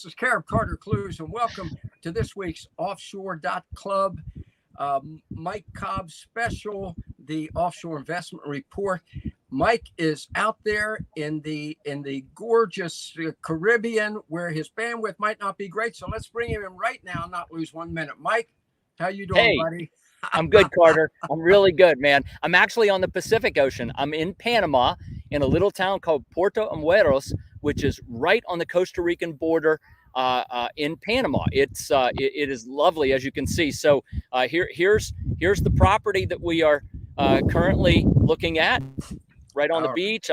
This is Carib Carter Clues, and welcome to this week's Offshore.club Mike Cobb special, the Offshore Investment Report. Mike is out there in the gorgeous Caribbean where his bandwidth might not be great, so let's bring him in right now and not lose 1 minute. Mike, how you doing, buddy? I'm good, Carter. I'm really good, man. I'm actually on the Pacific Ocean. I'm in Panama in a little town called Puerto Amueros, which is right on the Costa Rican border in Panama. It is lovely, as you can see. So here's the property that we are currently looking at right on the beach.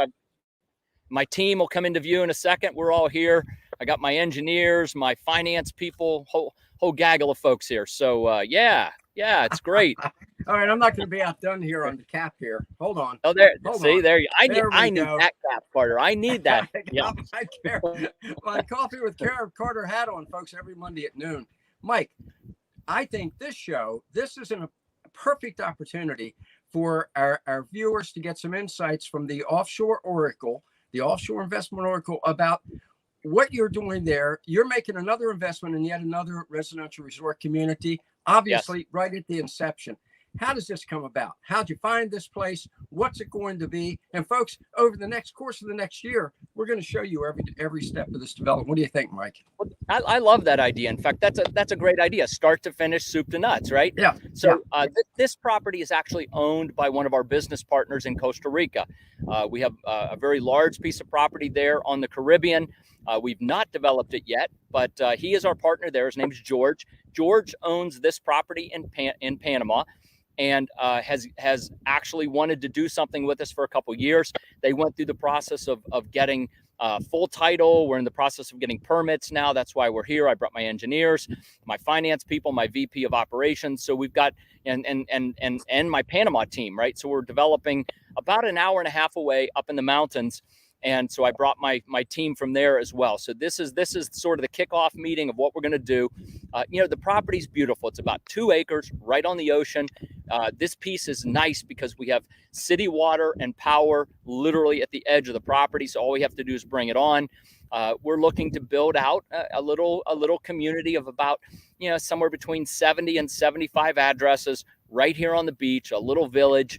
My team will come into view in a second. We're all here. I got my engineers, my finance people, whole gaggle of folks here. So yeah, it's great. All right, I'm not going to be outdone here on the cap here. Hold on. Oh, there. Hold see, on. there. I need go. that cap, Carter. I need that. Yeah. My Coffee with Carter hat on, folks, every Monday at noon. Mike, I think this is a perfect opportunity for our viewers to get some insights from the Offshore Oracle, the Offshore Investment Oracle, about what you're doing there. You're making another investment in yet another residential resort community, obviously, yes, right at the inception. How does this come about? How'd you find this place? What's it going to be? And folks, over the course of the next year, we're going to show you every step of this development. What do you think, Mike? I love that idea. In fact, that's a great idea. Start to finish, soup to nuts, right? Yeah. So this property is actually owned by one of our business partners in Costa Rica. We have a very large piece of property there on the Caribbean. We've not developed it yet, but he is our partner there. His name is George. George owns this property in Panama, and has actually wanted to do something with us for a couple of years. They went through the process of getting full title. We're in the process of getting permits now. That's why we're here. I brought my engineers, my finance people, my VP of operations. So we've got and my Panama team, right? So we're developing about an hour and a half away up in the mountains. And so I brought my team from there as well. So this is sort of the kickoff meeting of what we're going to do. The property's beautiful. It's about 2 acres right on the ocean. This piece is nice because we have city water and power literally at the edge of the property. So all we have to do is bring it on. We're looking to build out a little community of about, somewhere between 70 and 75 addresses right here on the beach, a little village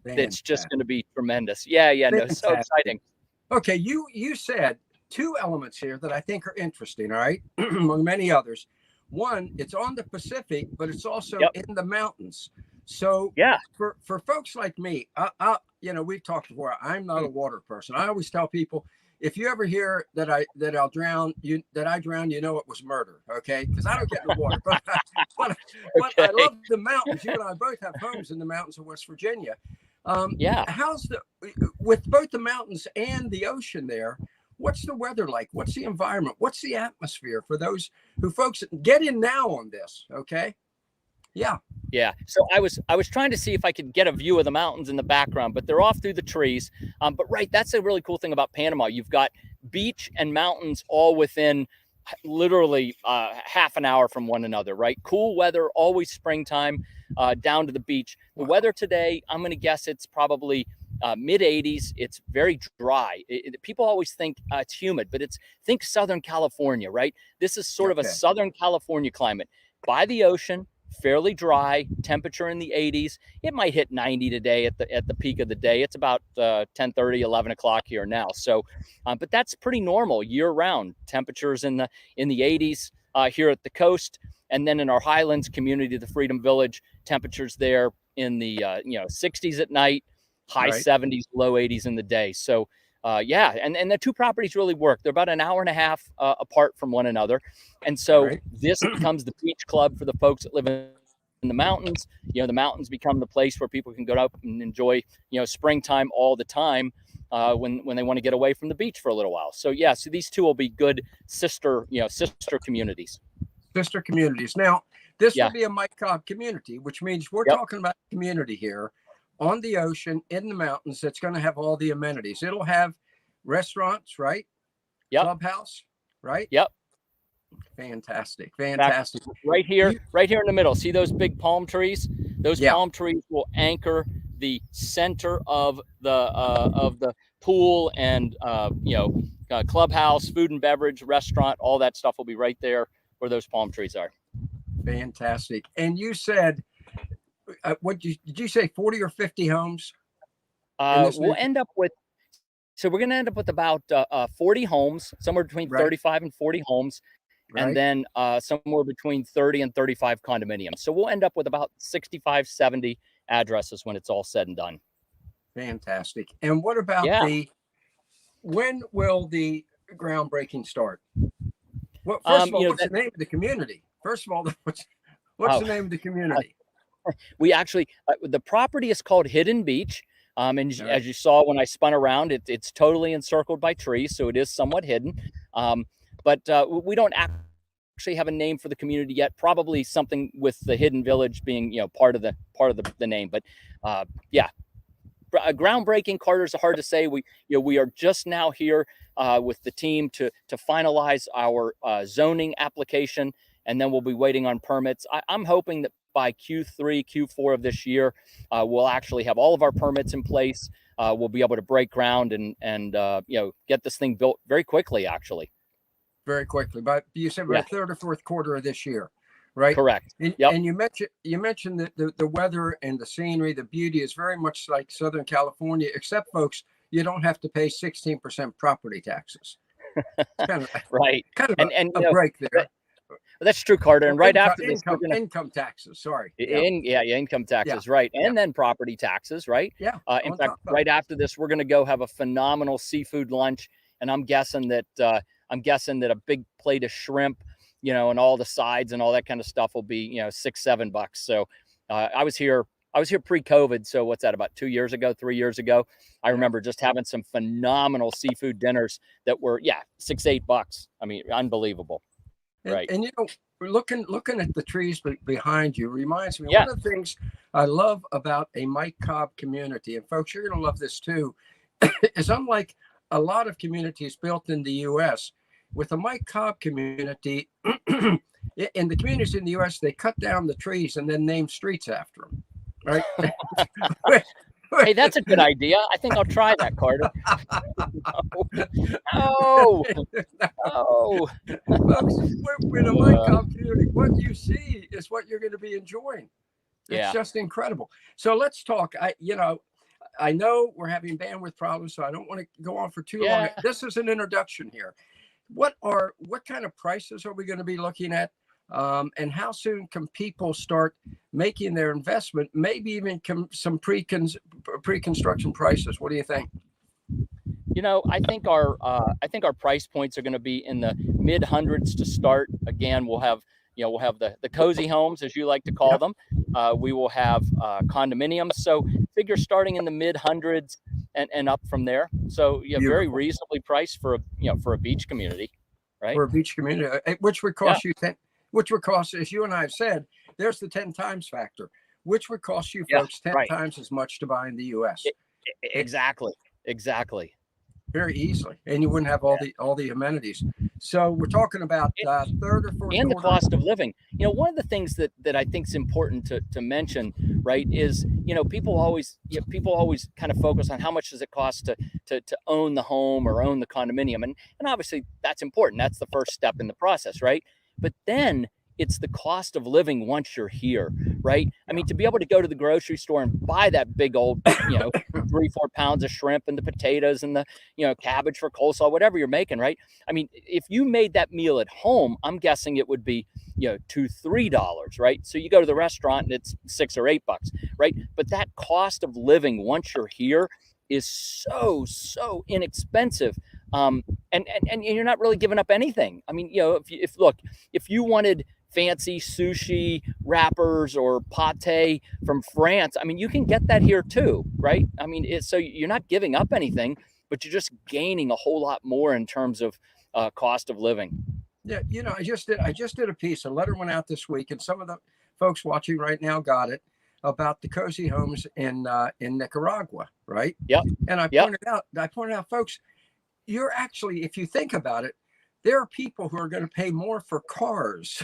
that's just going to be tremendous. Yeah, no, so exciting. Okay, you said 2 elements here that I think are interesting, all right, among many others. One, it's on the Pacific, but it's also in the mountains. So for folks like me, we've talked before, I'm not a water person. I always tell people, if you ever hear that I drown, you know it was murder, okay? Because I don't get in the water, but I love the mountains. You and I both have homes in the mountains of West Virginia. How's with both the mountains and the ocean there? What's the weather like? What's the environment? What's the atmosphere for those folks get in now on this? Okay. Yeah. So I was trying to see if I could get a view of the mountains in the background, but they're off through the trees. But right, that's a really cool thing about Panama. You've got beach and mountains all within literally half an hour from one another, right? Cool weather, always springtime, down to the beach. The weather today, I'm going to guess it's probably mid 80s. It's very dry. People always think it's humid, but think Southern California, right? This is sort of a Southern California climate by the ocean. Fairly dry, temperature in the 80s. It might hit 90 today at the peak of the day. It's about 10:30, 11 o'clock here now. So, but that's pretty normal year round. Temperatures in the 80s here at the coast, and then in our Highlands community, the Freedom Village, temperatures there in the 60s at night, high 70s, low 80s in the day. So. And the 2 properties really work. They're about an hour and a half apart from one another. And so this becomes the beach club for the folks that live in the mountains. The mountains become the place where people can go out and enjoy, springtime all the time when they want to get away from the beach for a little while. So, so these 2 will be good sister communities. Sister communities. Now, this will be a Mike Cobb community, which means we're talking about community here on the ocean, in the mountains, that's going to have all the amenities. It'll have restaurants, right? Clubhouse, right? Yep. Fantastic. Right here in the middle. See those big palm trees? Those palm trees will anchor the center of the pool and clubhouse, food and beverage, restaurant, all that stuff will be right there where those palm trees are. Fantastic. And you said, did you say 40 or 50 homes? We'll end up with, so we're going to end up with about 40 homes, somewhere between 35 and 40 homes. And then somewhere between 30 and 35 condominiums. So we'll end up with about 65, 70 addresses when it's all said and done. Fantastic. And what about when will the groundbreaking start? Well, first of all, what's the name of the community? First of all, what's the name of the community? We actually, the property is called Hidden Beach. And as you saw when I spun around, it's totally encircled by trees, so it is somewhat hidden. But we don't actually have a name for the community yet. Probably something with the Hidden Village being, part of the name. But groundbreaking, Carter's hard to say. We are just now here with the team to finalize our zoning application, and then we'll be waiting on permits. I'm hoping that by Q3, Q4 of this year, we'll actually have all of our permits in place. We'll be able to break ground and get this thing built very quickly, actually. Very quickly, but you said by third or fourth quarter of this year, right? Correct. And you mentioned that the weather and the scenery, the beauty is very much like Southern California, except, folks, you don't have to pay 16% property taxes. Kind of, Kind of a break there. That's true, Carter. And after this, income taxes. Sorry. Income taxes, right? And then property taxes, right? Yeah. In fact, right after this, we're going to go have a phenomenal seafood lunch, and I'm guessing that a big plate of shrimp, and all the sides and all that kind of stuff will be, $6-7. So I was here pre-COVID. So what's that, about 3 years ago? I remember just having some phenomenal seafood dinners that were, $6-8. I mean, unbelievable. Right. And looking at the trees behind you reminds me, one of the things I love about a Mike Cobb community, and folks, you're going to love this too, is unlike a lot of communities built in the U.S., with the Mike Cobb community, in the communities in the U.S., they cut down the trees and then name streets after them, right? Hey, that's a good idea. I think I'll try that, Carter. No. Folks, with a Mike Cobb community, what you see is what you're going to be enjoying. It's just incredible. So let's talk. I know we're having bandwidth problems, so I don't want to go on for too long. This is an introduction here. What kind of prices are we going to be looking at? And how soon can people start making their investment? Maybe even some pre-construction prices. What do you think? I think our price points are going to be in the mid hundreds to start. Again, we'll have the cozy homes, as you like to call them. We will have condominiums. So figure starting in the mid hundreds and up from there. So very reasonably priced for a beach community, right? For a beach community, which would cost you which would cost, as you and I have said, there's the 10 times factor, which would cost you folks 10 times as much to buy in the U.S. Exactly. Very easily, and you wouldn't have all the amenities. So we're talking about third or fourth and quarter. The cost of living. One of the things that I think is important to mention, right, is people always kind of focus on how much does it cost to own the home or own the condominium, and obviously that's important. That's the first step in the process, right? But then it's the cost of living once you're here, right? I mean, to be able to go to the grocery store and buy that big old, 3-4 pounds of shrimp and the potatoes and the, cabbage for coleslaw, whatever you're making, right? I mean, if you made that meal at home, I'm guessing it would be, $2-3, right? So you go to the restaurant and it's $6 or $8, right? But that cost of living once you're here is so inexpensive. And you're not really giving up anything. I mean, if you wanted fancy sushi wrappers or pate from France, I mean, you can get that here too, right? I mean, so you're not giving up anything, but you're just gaining a whole lot more in terms of cost of living. Yeah, I just did a piece. A letter went out this week, and some of the folks watching right now got it, about the cozy homes in Nicaragua, right? Yep. And I pointed out, folks, you're actually, if you think about it, there are people who are going to pay more for cars.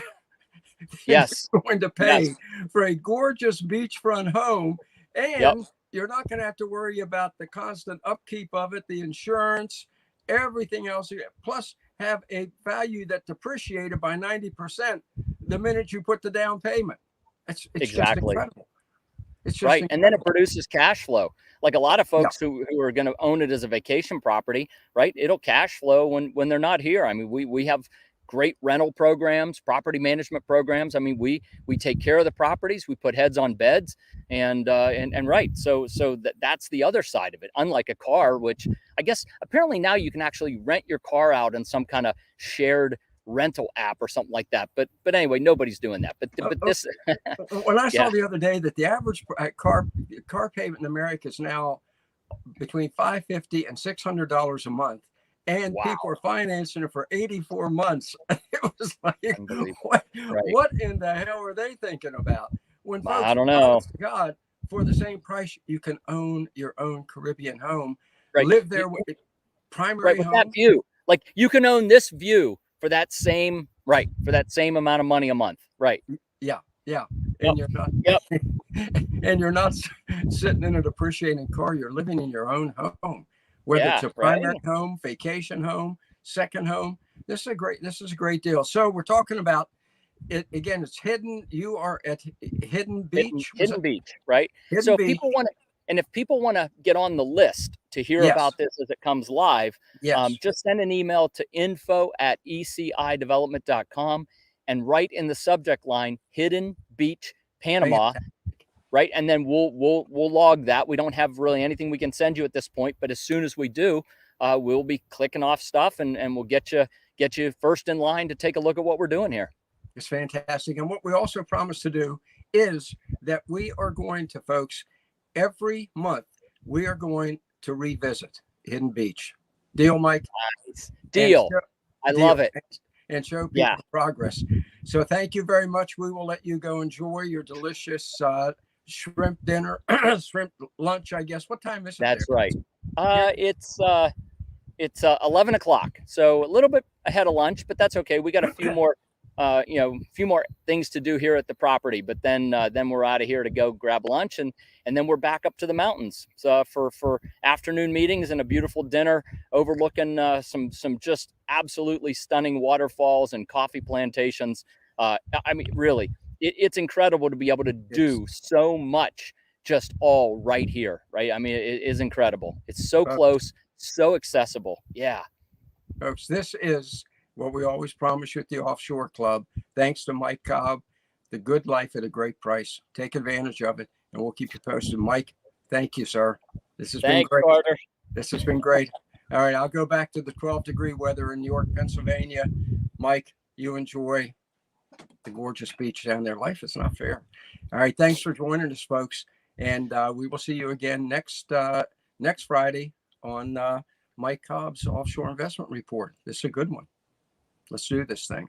Yes. Going to pay for a gorgeous beachfront home, and you're not going to have to worry about the constant upkeep of it, the insurance, everything else, plus have a value that depreciated by 90% the minute you put the down payment. It's just incredible. It's just right. incredible. And then it produces cash flow. Like a lot of folks who are going to own it as a vacation property, right? It'll cash flow when they're not here. I mean, we have great rental programs, property management programs. I mean, we take care of the properties, we put heads on beds, and right. So that's the other side of it. Unlike a car, which I guess apparently now you can actually rent your car out in some kind of shared rental app or something like that. But anyway, nobody's doing that. But this when I saw the other day that the average car payment in America is now between $550 and $600 a month. And people are financing it for 84 months. It was like, what in the hell are they thinking about? When folks, I don't know. God, for the same price, you can own your own Caribbean home, right. live there with primary home. That view. Like you can own this view for that same amount of money a month. Right. Yeah. And you're not. And you're not sitting in a depreciating car. You're living in your own home. Whether it's a primary home, vacation home, second home, this is a great deal. So we're talking about it again. It's hidden. You are at Hidden Beach. Hidden Beach, right? Hidden so Beach. if people want to get on the list to hear about this as it comes live, just send an email to info@ecidevelopment.com and write in the subject line Hidden Beach, Panama. Right. And then we'll log that. We don't have really anything we can send you at this point, but as soon as we do, we'll be clicking off stuff and we'll get you first in line to take a look at what we're doing here. It's fantastic. And what we also promise to do is that we are going to, folks, every month, we are going to revisit Hidden Beach. Deal, Mike? Nice. Deal. I love it. And show people progress. So thank you very much. We will let you go enjoy your delicious shrimp dinner, shrimp lunch, I guess. What time is it? That's right. It's 11 o'clock. So a little bit ahead of lunch, but that's okay. We got a few more, few more things to do here at the property, but then we're out of here to go grab lunch and then we're back up to the mountains for afternoon meetings and a beautiful dinner overlooking some just absolutely stunning waterfalls and coffee plantations. I mean, really, it's incredible to be able to do so much just all right here, right? I mean, it is incredible. It's so close, so accessible. Yeah. Folks, this is what we always promise you at the Offshore Club. Thanks to Mike Cobb, the good life at a great price. Take advantage of it, and we'll keep you posted. Mike, thank you, sir. This has been great. Carter. This has been great. All right, I'll go back to the 12-degree weather in New York, Pennsylvania. Mike, you enjoy the gorgeous beach down there. Life is not fair. All right, thanks for joining us, folks. And we will see you again next Friday on Mike Cobb's Offshore Investment Report. This is a good one. Let's do this thing.